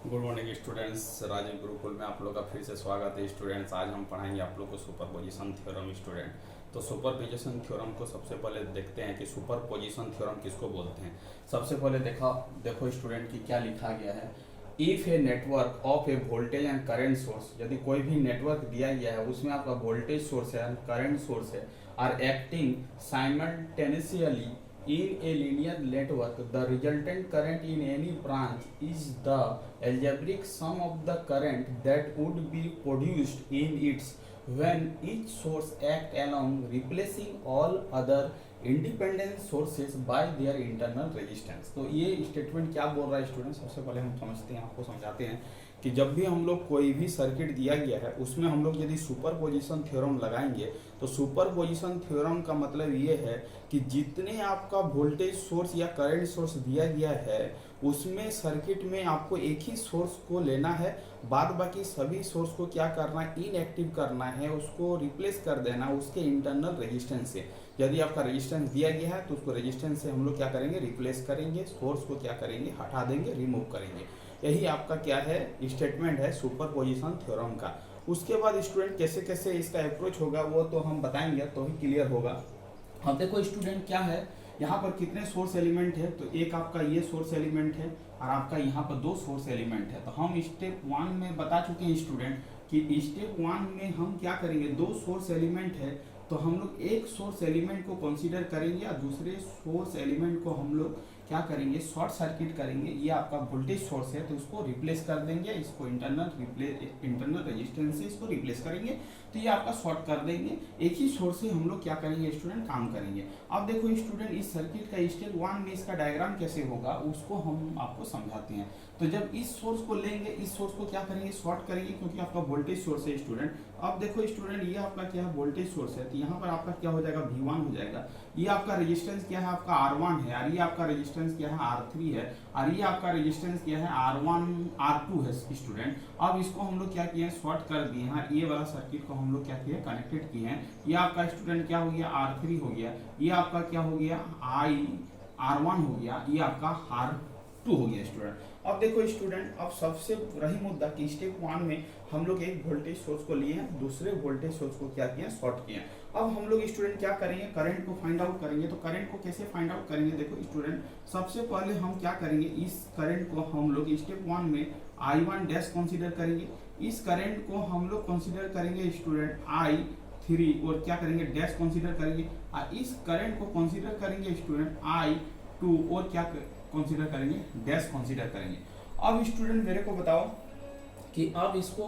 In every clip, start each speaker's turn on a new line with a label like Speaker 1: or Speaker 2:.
Speaker 1: Good morning students, Rajeev Gurukul में आप लोग का फिर से स्वागत है। स्टूडेंट्स, आज हम पढ़ाएंगे आप लोग को सुपरपोजिशन थ्योरम। स्टूडेंट, तो सुपरपोजिशन थ्योरम को सबसे पहले देखते हैं कि सुपरपोजिशन थ्योरम किसको बोलते हैं। सबसे पहले देखो स्टूडेंट कि क्या लिखा गया है। If a network of a voltage and current source, यदि कोई भी नेटवर्क दिया गया है उसमें आपका वोल्टेज सोर्स है करंट सोर्स है, are acting simultaneously in a linear network, the resultant current in any branch is the algebraic sum of the current that would be produced in its when each source act along, replacing all other independent sources by their internal resistance। तो ये statement क्या बोल रहा है student, सबसे पहले हम समझते हैं, आपको समझाते हैं कि जब भी हम लोग कोई भी सर्किट दिया गया है उसमें हम लोग यदि सुपरपोजिशन थ्योरम लगाएंगे तो सुपरपोजिशन थ्योरम का मतलब ये है कि जितने आपका वोल्टेज सोर्स या करंट सोर्स दिया गया है उसमें सर्किट में आपको एक ही सोर्स को लेना है, बाद बाकी सभी सोर्स को क्या करना है, इनएक्टिव करना है, उसको रिप्लेस कर देना उसके इंटरनल रेजिस्टेंस से। यदि आपका रेजिस्टेंस दिया गया है तो उसको रेजिस्टेंस से हम लोग क्या करेंगे, रिप्लेस करेंगे, सोर्स को क्या करेंगे, हटा देंगे, रिमूव करेंगे। यही आपका क्या है, स्टेटमेंट है सुपरपोजिशन थ्योरम का। उसके बाद स्टूडेंट कैसे कैसे इसका अप्रोच होगा वो तो हम बताएंगे तो ही क्लियर होगा। अब देखो स्टूडेंट क्या है, यहाँ पर कितने सोर्स एलिमेंट है, तो एक आपका ये सोर्स एलिमेंट है और आपका यहाँ पर दो सोर्स एलिमेंट है। तो हम स्टेप 1 में बता चुके हैं स्टूडेंट कि स्टेप 1 में हम क्या करेंगे, दो सोर्स एलिमेंट है तो हम लोग एक सोर्स एलिमेंट को कंसीडर करेंगे और दूसरे सोर्स एलिमेंट को हम लोग क्या करेंगे, शॉर्ट सर्किट करेंगे। ये आपका वोल्टेज सोर्स है तो उसको रिप्लेस कर देंगे, इसको इंटरनल रेजिस्टेंस से इसको रिप्लेस करेंगे, तो ये आपका शॉर्ट कर देंगे। एक ही सोर्स से हम लोग क्या करेंगे स्टूडेंट, काम करेंगे। अब देखो स्टूडेंट, इस सर्किट का स्टेप 1 में इसका डायग्राम कैसे होगा उसको हम आपको समझाते हैं। तो जब इस सोर्स को लेंगे, इस सोर्स को क्या करेंगे, शॉर्ट करेंगे, क्योंकि आपका वोल्टेज सोर्स है स्टूडेंट। अब देखो स्टूडेंट, ये आपका क्या है, वोल्टेज सोर्स है, तो यहाँ पर आपका क्या हो जाएगा, V1 हो जाएगा। ये आपका रेजिस्टेंस क्या है, आपका R1 है, और ये आपका रेजिस्टेंस क्या है, R3 है, और ये आपका रेजिस्टेंस क्या है, R1 R2 है स्टूडेंट। अब इसको हम लोग क्या किए हैं, शॉर्ट कर दिए हैं। ये वाला सर्किट को हम लोग क्या किए, कनेक्टेड किए हैं। ये आपका स्टूडेंट क्या हो गया, R3 हो गया, ये आपका क्या हो गया, R1 हो गया, ये आपका R2 हो गया स्टूडेंट। अब देखो स्टूडेंट, अब सबसे रही मुद्दा कि स्टेप 1 में हम लोग एक वोल्टेज सोर्स को लिए हैं, दूसरे वोल्टेज सोर्स को क्या किया, शॉर्ट किया। अब हम लोग स्टूडेंट क्या करेंगे, करंट को फाइंड आउट करेंगे। तो करंट को कैसे फाइंड आउट करेंगे, देखो स्टूडेंट, सबसे पहले हम क्या करेंगे, इस करंट को हम लोग स्टेप 1 में I1 डैश कंसीडर करेंगे। इस करंट को हम लोग कंसीडर करेंगे स्टूडेंट I3 और क्या करेंगे, डैश कंसीडर करेंगे। और इस करंट को कंसीडर करेंगे स्टूडेंट I2 और क्या कंसीडर करेंगे, डैश कंसीडर करेंगे। अब स्टूडेंट मेरे को बताओ कि अब इसको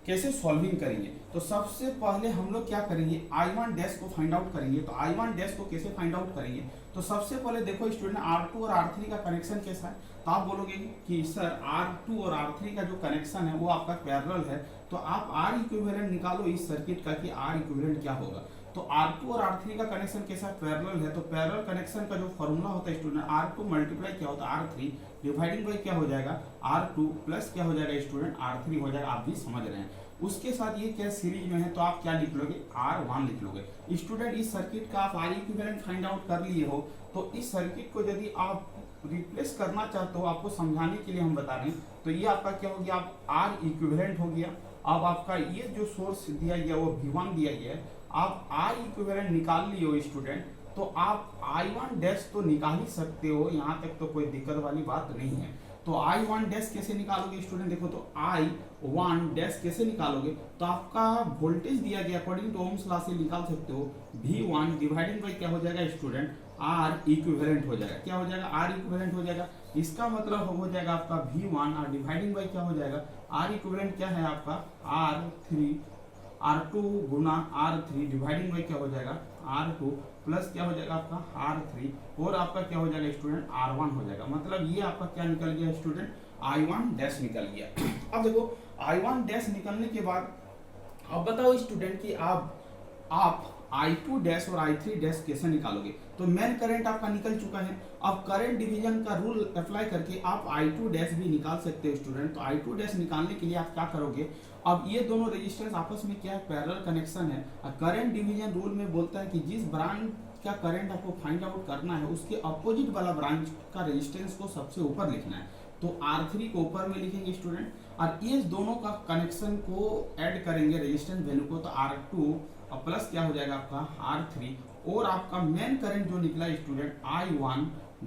Speaker 1: कैसे सॉल्विंग करेंगे। तो सबसे पहले हम लोग क्या करेंगे, I1 डैश को फाइंड आउट करेंगे। तो I1 डैश को कैसे फाइंड आउट करेंगे, तो सबसे पहले देखो स्टूडेंट, R2 और R3 का कनेक्शन कैसा है। तो आप बोलोगे कि सर R2 और R3 का जो कनेक्शन है वो आपका पैरेलल है। तो आप R इक्विवेलेंट निकालो इस सर्किट का कि R इक्विवेलेंट क्या होगा। तो R2 और R3 का कनेक्शन कैसा, पैरेलल है। तो पैरेलल कनेक्शन का जो फॉर्मूला होता है स्टूडेंट, R2 मल्टीप्लाई क्या होता है, R3 डिवाइडिंग बाई क्या हो जाएगा, R2 प्लस क्या हो जाएगा स्टूडेंट, R3 हो जाएगा। आप भी समझ रहे हैं। उसके साथ ये क्या सीरीज में है, तो आप क्या लिख लोगे, R1 लिख लोगे। स्टूडेंट, इस सर्किट का आप R इक्विवेलेंट फाइंड आउट कर लिए हो, तो इस सर्किट को यदि आप रिप्लेस करना चाहते हो, आपको समझाने के लिए हम बता रहे हैं, तो ये आपका क्या हो गया, आप R इक्विवेलेंट हो गया। अब आपका ये जो सोर्स दिया गया वो V1 दिया गया है, आप R इक्विवेलेंट निकाल लिए हो स्टूडेंट, तो आप I1 डैश तो निकाल ही सकते हो, यहाँ तक तो कोई दिक्कत वाली बात नहीं है। तो I1 डैश कैसे निकालोगे स्टूडेंट, देखो तो I1 डैश कैसे निकालोगे, तो आपका वोल्टेज दिया गया अकॉर्डिंग टू ओम्स लॉ से निकाल सकते हो, V1 डिवाइडिंग बाई क्या हो जाएगा स्टूडेंट, R इक्विवेलेंट हो जाएगा। क्या हो जाएगा, R इक्विवेलेंट हो जाएगा। इसका मतलब हो जाएगा आपका V1 और डिवाइडिंग बाई क्या हो जाएगा, R इक्विवेलेंट क्या है आपका, R2 Guna R3 dividing by क्या हो जाएगा, R2 प्लस क्या हो जाएगा आपका R3 और आपका क्या हो जाएगा स्टूडेंट, R1 हो जाएगा। मतलब ये आपका क्या निकल गया स्टूडेंट, I1 डैश निकल गया। अब देखो I1 डैश निकलने के बाद अब बताओ स्टूडेंट कि आप I2 डैश और I3 डैश कैसे निकालोगे। तो मेन करंट आपका निकल चुका है। अब करंट डिवीजन का रूल अप्लाई करके आप I2 डैश भी निकाल सकते हो स्टूडेंट। तो I2 डैश निकालने के लिए आप क्या करोगे, अब ये दोनों रेजिस्टेंस आपस में क्या है, पैरेलल कनेक्शन है। करंट डिवीजन रूल में बोलता है कि जिस ब्रांच का करंट आपको फाइंड आउट करना है उसके अपोजिट वाला ब्रांच का रेजिस्टेंस को सबसे ऊपर लिखना है। तो R3 को ऊपर में लिखेंगे स्टूडेंट, और ये दोनों का कनेक्शन को ऐड करेंगे रेजिस्टेंस वैल्यू को, तो R2 और प्लस क्या हो जाएगा आपका R3, और आपका मेन करंट जो निकला स्टूडेंट I1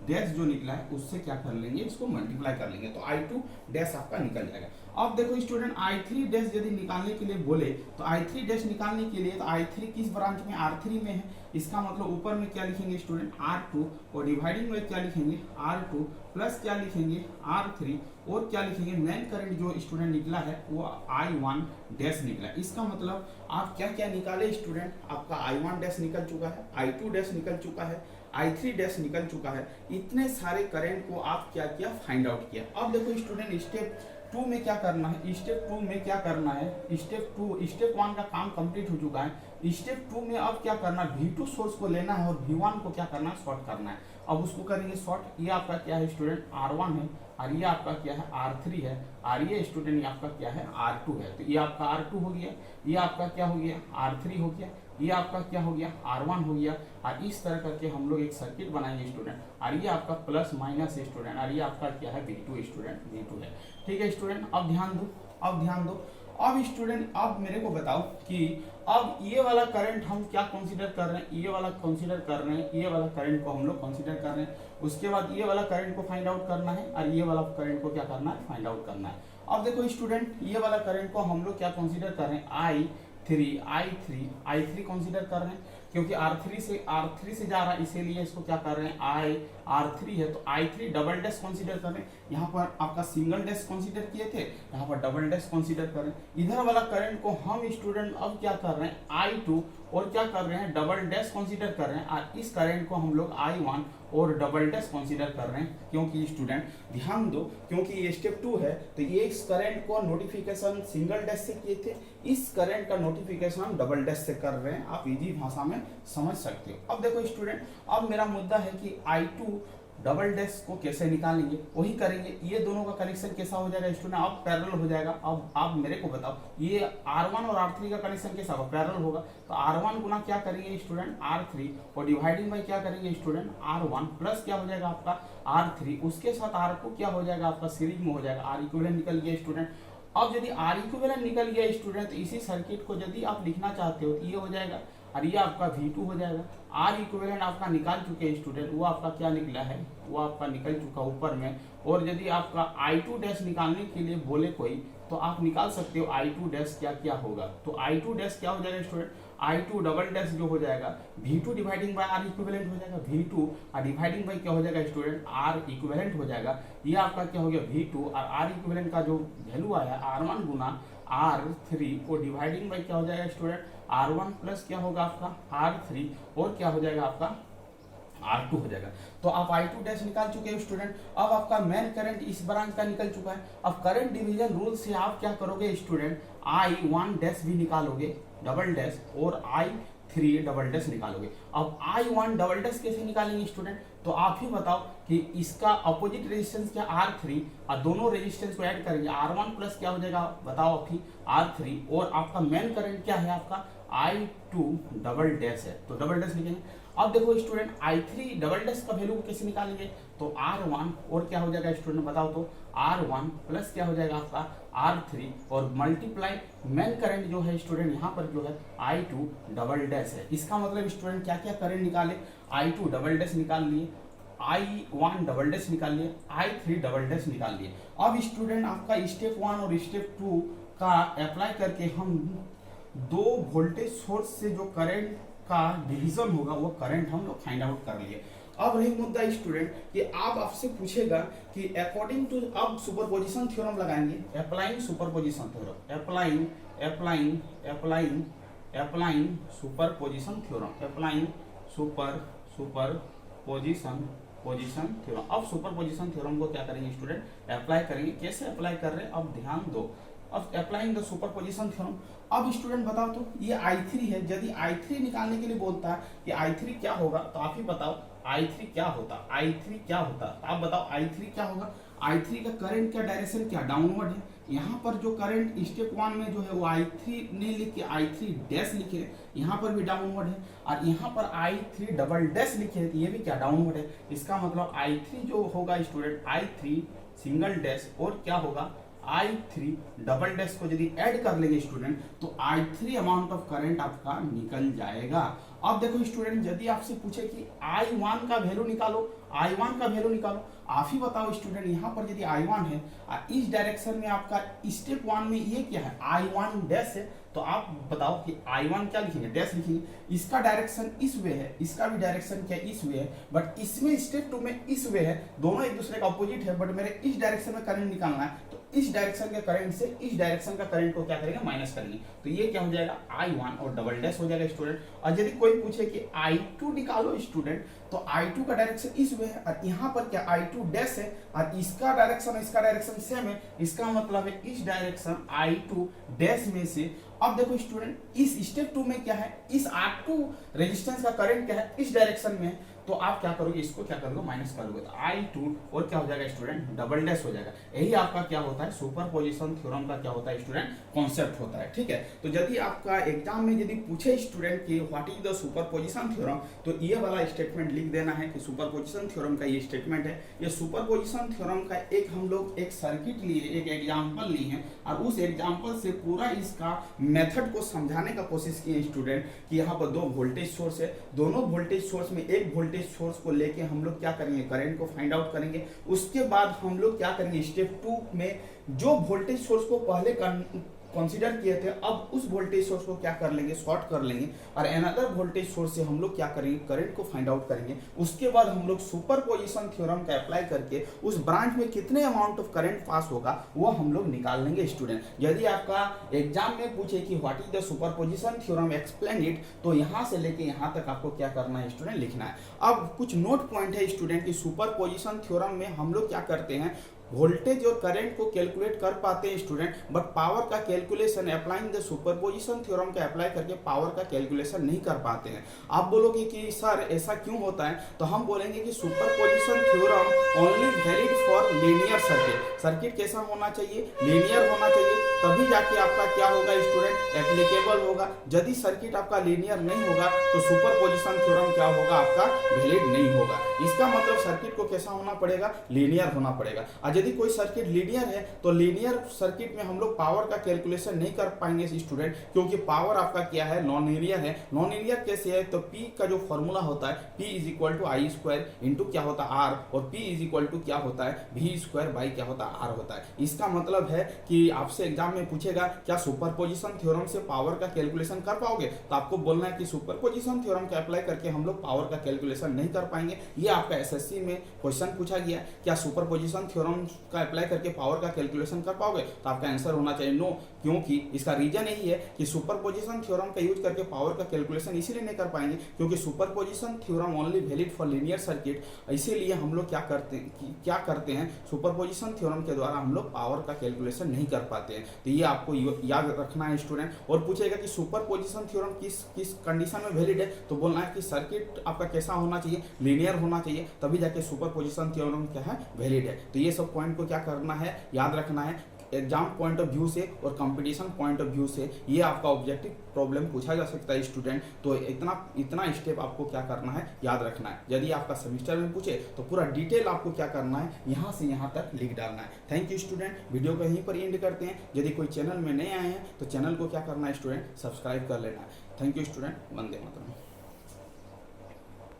Speaker 1: डैश जो निकला है उससे क्या कर लेंगे, इसको मल्टीप्लाई कर लेंगे, तो I2 डैश आपका निकल जाएगा। अब देखो स्टूडेंट I3 डैश यदि निकालने के लिए बोले तो I3 डैश निकालने के लिए तो I3 किस ब्रांच में, R3 में है, इसका मतलब ऊपर में क्या लिखेंगे स्टूडेंट R2, और डिवाइडिंग में क्या लिखेंगे R2, प्लस क्या लिखेंगे R3, और क्या लिखेंगे मेन करंट जो स्टूडेंट निकला है वो I1 डैश निकला। इसका मतलब आप क्या क्या निकाले स्टूडेंट, आपका I1 डैश निकल चुका है, I2 डैश निकल चुका है, I3 डैश निकल चुका है। इतने सारे करंट को आप क्या किया, फाइंड आउट किया। अब देखो स्टूडेंट स्टेप 2 में क्या करना है, स्टेप 2 में क्या करना है, स्टेप 1 का काम कंप्लीट हो चुका है। स्टेप 2 में अब क्या करना है, V2 सोर्स को लेना है और V1 को क्या करना है, शॉर्ट करना है। अब उसको करेंगे शॉर्ट, ये आपका क्या है स्टूडेंट R1 है, और ये आपका क्या है R3 है, और ये स्टूडेंट ये आपका क्या है R2 है। तो ये आपका R2 हो गया, ये आपका क्या हो गया R3 हो गया, ये आपका क्या हो गया R1 हो गया, और इस तरह करके हम लोग एक सर्किट बनाएंगे स्टूडेंट, और ये आपका प्लस माइनस स्टूडेंट, और ये आपका क्या है V2 स्टूडेंट, V2 है। ठीक है स्टूडेंट, अब ध्यान दो, अब ध्यान दो। अब स्टूडेंट अब मेरे को बताओ कि अब ये वाला करंट हम क्या कंसीडर कर रहे हैं, ये वाला कंसीडर कर रहे हैं, ये वाला करंट को हम लोग कंसीडर कर रहे हैं। उसके बाद ये वाला करंट को फाइंड आउट करना है, और ये वाला करंट को क्या करना है, फाइंड आउट करना है। अब देखो स्टूडेंट ये वाला करंट को हम लोग क्या कंसीडर कर रहे हैं, I3 कंसीडर कर रहे हैं, क्योंकि R3 से जा रहा है, इसीलिए इसको क्या कर रहे हैं, R3 है तो I3 डबल डैश कंसीडर कर रहे हैं। यहाँ पर आपका सिंगल डैश कंसीडर किए थे, यहाँ पर डबल डैश कंसीडर कर रहे हैं। इधर वाला करंट को हम स्टूडेंट अब क्या कर रहे हैं, I2 और क्या कर रहे हैं, डबल डैश कंसीडर कर रहे हैं, और इस करंट को हम लोग I1 और डबल डैश कंसीडर कर रहे हैं। क्योंकि स्टूडेंट ध्यान दो, क्योंकि ये स्टेप 2 है तो ये इस करंट को नोटिफिकेशन सिंगल डैश से किए थे, इस करंट का नोटिफिकेशन हम डबल डैश से कर रहे हैं। आप इजी भाषा में समझ सकते हो। अब देखो स्टूडेंट, अब मेरा मुद्दा है कि I2 डबल डैश को कैसे निकालेंगे, वही करेंगे। ये दोनों का कनेक्शन कैसा हो जाएगा स्टूडेंट, अब पैरेलल हो जाएगा। अब आप मेरे को बताओ, ये R1 और R3 का कनेक्शन कैसा होगा, पैरेलल होगा। तो R1 गुना क्या करेंगे स्टूडेंट, R3, और डिवाइडिंग बाई क्या करेंगे स्टूडेंट, R1, प्लस क्या हो जाएगा आपका R3, उसके साथ R2 क्या हो जाएगा आपका सीरीज में हो जाएगा। R इक्विवेलेंट निकल गया स्टूडेंट। अब यदि R इक्विवेलेंट निकल गया स्टूडेंट, तो इसी सर्किट को यदि आप लिखना चाहते हो तो ये हो जाएगा, और ये आपका V2 हो जाएगा। R इक्विवेलेंट आपका निकाल चुके हैं स्टूडेंट, वो आपका क्या निकला है, वो आपका निकल चुका ऊपर में। और यदि आपका I2 डैश निकालने के लिए बोले कोई, तो आप निकाल सकते हो I2 डैश क्या क्या होगा। तो I2 डैश क्या हो जाएगा स्टूडेंट, I2 डबल डैश जो हो जाएगा V2 dividing by R equivalent हो जाएगा, V2 और डिवाइडिंग बाय क्या हो जाएगा स्टूडेंट, R इक्विवेलेंट हो जाएगा। ये आपका क्या हो गया V2, और R इक्विवेलेंट का जो वैल्यू आया R1 गुना R3 को डिवाइडिंग बाय क्या हो जाएगा स्टूडेंट, R1 प्लस क्या होगा आपका R3, और क्या हो जाएगा आपका R2 हो जाएगा। तो आप I2 डैश निकाल चुके हैं स्टूडेंट। अब आपका मेन करंट इस ब्रांच का निकल चुका है। अब करंट डिवीजन रूल से आप क्या करोगे स्टूडेंट, I1 डैश भी निकालोगे डबल डैश, और I3 डबल डैश निकालोगे। अब I1 डबल डैश कैसे निकालेंगे स्टूडेंट, तो आप ही बताओ कि इसका अपोजिट रेजिस्टेंस क्या R3, और दोनों रेजिस्टेंस को ऐड करेंगे, R1 प्लस क्या हो जाएगा बताओ आप ही R3, और आपका मेन करंट क्या है आपका I2 डबल डैश है, तो डबल डैश लिखेंगे। अब देखो स्टूडेंट I3 डबल डैश का वैल्यू कैसे निकालेंगे, तो R1 और क्या हो जाएगा स्टूडेंट बताओ, तो R1 प्लस क्या हो जाएगा आपका R3, और मल्टीप्लाई मेन करंट जो है स्टूडेंट यहाँ पर जो है I2 डबल डैश है। इसका मतलब स्टूडेंट क्या क्या करंट निकाले, I2 डबल डैश निकाल लिए, I1 डबल डैश निकाल लिए, I3 डबल डैश निकाल लिए। अब स्टूडेंट आपका स्टेप 1 और स्टेप 2 का अप्लाई करके हम दो वोल्टेज सोर्स से जो करंट का डिवीजन होगा वो करंट हम लोग फाइंड आउट कर लिए। अब रही मुद्दा स्टूडेंट कि आप आपसे पूछेगा कि अकॉर्डिंग टू, अब सुपरपोजिशन थ्योरम लगाएंगे, applying superposition theorem, applying superposition theorem, applying superposition theorem. अब सुपरपोजिशन थ्योरम को क्या करेंगे स्टूडेंट, अप्लाई करेंगे। कैसे अप्लाई कर रहे हैं अब ध्यान दो। अब अप्लाइंग द सुपरपोजिशन थ्योरम, अब स्टूडेंट बताओ तो ये I3 है, यदि I3 निकालने के लिए बोलता है कि I3 क्या होगा, तो आप ही बताओ I3 क्या होता, I3 क्या होता, आप बताओ I3 क्या होगा। I3 का करंट का डायरेक्शन क्या, डाउनवर्ड है। यहाँ पर जो करंट स्टेप 1 में जो है वो I3 नहीं लिख के I3 डैश लिखे, यहाँ पर भी डाउनवर्ड है, और यहाँ पर I3 डबल डैश लिखे, ये भी क्या डाउनवर्ड है। इसका मतलब I3 जो होगा स्टूडेंट, I3 सिंगल डैश और क्या होगा I3 डबल डैश को यदि ऐड कर लेंगे स्टूडेंट तो I3 अमाउंट ऑफ करंट आपका निकल जाएगा। अब देखो स्टूडेंट, यदि आपसे पूछे कि I1 का वैल्यू निकालो, I1 का वैल्यू निकालो, आप ही बताओ स्टूडेंट, यहाँ पर यदि I1 है इस डायरेक्शन में आपका स्टेप 1 में ये क्या है I1 डैश है, तो आप बताओ कि I1 क्या लिखेंगे, डैश लिखेंगे। इसका डायरेक्शन इस वे है, इसका भी डायरेक्शन क्या इस वे है, बट इसमें स्टेप 2 में इस वे है, दोनों एक दूसरे का अपोजिट है, बट मेरे इस डायरेक्शन में करंट निकालना है, तो इस डायरेक्शन के करंट से इस डायरेक्शन का करंट को क्या करेंगे, माइनस करेंगे, तो ये क्या हो जाएगा I1 और डबल डैश हो जाएगा स्टूडेंट। और यदि कोई पूछे कि I2 निकालो स्टूडेंट, तो I2 का डायरेक्शन इस वे है और यहाँ पर क्या I2 डैश है और इसका डायरेक्शन सेम है, इसका मतलब है इस डायरेक्शन I2 डैश में से। अब देखो स्टूडेंट, इस स्टेप 2 में क्या है, इस R2 रेजिस्टेंस का करंट क्या है, इस डायरेक्शन में है, तो आप क्या करोगे, इसको क्या करोगे, माइनस करोगे, तो I2 और क्या हो जाएगा स्टूडेंट, डबल डैश हो जाएगा। यही आपका क्या होता है, सुपरपोजिशन थ्योरम का क्या होता है स्टूडेंट, कॉन्सेप्ट होता है। ठीक है, तो यदि आपका एग्जाम में यदि पूछे स्टूडेंट कि what is the superposition theorem, तो ये वाला स्टेटमेंट लिख देना है कि सुपरपोजिशन थ्योरम का ये स्टेटमेंट है। ये सुपरपोजिशन थ्योरम का हम लोग एक सर्किट लिए, एक एग्जाम्पल लिए हैं और उस एग्जाम्पल से पूरा इसका मेथड को समझाने का कोशिश किए स्टूडेंट कि यहाँ पर दो वोल्टेज सोर्स है, दोनों वोल्टेज सोर्स में एक वोल्टेज सोर्स को लेके हम लोग क्या करेंगे, करंट को फाइंड आउट करेंगे। उसके बाद हम लोग क्या करेंगे, स्टेप 2 में जो वोल्टेज सोर्स को पहले कंसीडर किए थे, अब उस वोल्टेज सोर्स को क्या कर लेंगे, शॉर्ट कर लेंगे और अनदर वोल्टेज सोर्स से हम लोग क्या करेंगे, करंट को फाइंड आउट करेंगे। उसके बाद हम लोग सुपरपोजिशन थ्योरम का अप्लाई करके उस ब्रांच में कितने अमाउंट ऑफ करंट पास होगा वो हम लोग निकाल लेंगे स्टूडेंट। यदि आपका एग्जाम में पूछे कि what is the superposition theorem, explain it, तो यहाँ से लेके यहाँ तक आपको क्या करना है स्टूडेंट, लिखना है। अब कुछ नोट पॉइंट है स्टूडेंट की सुपरपोजिशन थ्योरम में हम लोग क्या करते हैं, वोल्टेज और करंट को कैलकुलेट कर पाते हैं स्टूडेंट, बट पावर का calculation applying the superposition theorem का अप्लाई करके पावर का कैलकुलेशन नहीं कर पाते हैं। आप बोलोगे कि सर ऐसा क्यों होता है, तो हम बोलेंगे कि superposition theorem only valid for linear circuit. Circuit कैसा होना चाहिए, लीनियर होना चाहिए, तभी जाके आपका क्या होगा स्टूडेंट, एप्लीकेबल होगा। यदि सर्किट आपका लीनियर नहीं होगा तो सुपरपोजिशन थ्योरम क्या होगा, आपका वैलिड नहीं होगा। इसका मतलब सर्किट को कैसा होना पड़ेगा, लीनियर होना पड़ेगा। यदि कोई सर्किट लीनियर है तो लीनियर सर्किट में हम लोग पावर का कैलकुलेशन नहीं कर पाएंगे स्टूडेंट, क्योंकि पावर आपका क्या है, नॉन लीनियर है। नॉन लीनियर कैसे है, तो P का जो फॉर्मूला होता है P is equal to I square into क्या होता है R, और P इज इक्वल टू क्या होता है, V स्क्वायर बाई क्या होता है R होता है। इसका मतलब है कि आपसे एग्जाम में पूछेगा क्या सुपरपोजिशन थ्योरम से पावर का कैलकुलेशन कर पाओगे, तो आपको बोलना है कि सुपरपोजिशन थ्योरम का अप्लाई करके हम लोग पावर का कैलकुलेशन नहीं कर पाएंगे। ये आपका एसएससी में क्वेश्चन पूछा गया, क्या सुपरपोजिशन थ्योरम का अप्लाई करके पावर का कैलकुलेशन कर पाओगे, तो आपका आंसर होना चाहिए नो, क्योंकि इसका रीजन यही है कि सुपरपोजिशन थ्योरम का यूज करके पावर का कैलकुलेशन इसीलिए नहीं कर पाएंगे क्योंकि superposition theorem only valid for linear circuit. इसीलिए हम लोग क्या करते हैं सुपरपोजिशन थ्योरम के द्वारा हम लोग पावर का कैलकुलेशन नहीं कर पाते हैं। तो ये आपको याद रखना है स्टूडेंट। और पूछेगा कि सुपरपोजिशन थ्योरम किस कंडीशन में वैलिड है, तो बोलना है कि सर्किट आपका कैसा होना चाहिए, लीनियर होना चाहिए, तभी जाके सुपरपोजिशन थ्योरम क्या है, वैलिड है। तो ये सब पॉइंट को क्या करना है, याद रखना है। एग्जाम पॉइंट ऑफ व्यू से और कंपटीशन पॉइंट ऑफ व्यू से ये आपका ऑब्जेक्टिव प्रॉब्लम पूछा जा सकता है स्टूडेंट। तो इतना स्टेप आपको क्या करना है, याद रखना है। यदि आपका सेमेस्टर में पूछे तो पूरा डिटेल आपको क्या करना है, यहाँ से यहाँ तक लिख डालना है। थैंक यू स्टूडेंट, वीडियो को यहीं पर एंड करते हैं। यदि कोई चैनल में नए आए हैं तो चैनल को क्या करना है स्टूडेंट, सब्सक्राइब कर लेना है। Thank you student, Vande Mataram.